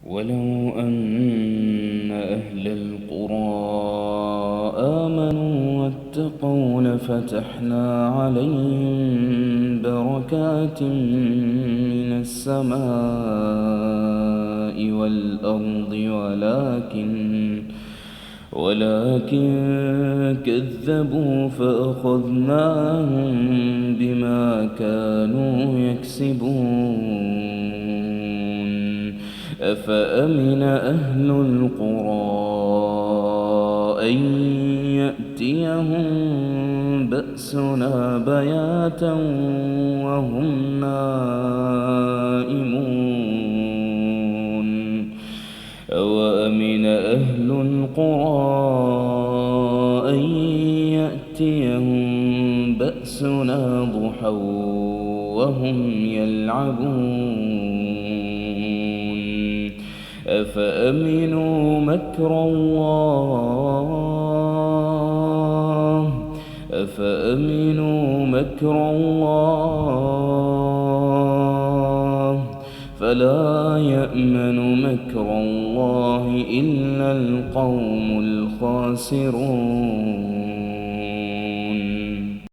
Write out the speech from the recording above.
ولو أن أهل القرى آمنوا واتقوا لفتحنا عليهم بركات من السماء والأرض ولكن كذبوا فأخذناهم بما كانوا يكسبون. أفأمن أهل القرى أن يأتيهم بأسنا بياتا وهم نائمون أوأمن أهل القرى أن يأتيهم بأسنا ضحى وهم يلعبون أفأمنوا مكر الله فلا يأمن مكر الله إلا القوم الخاسرون.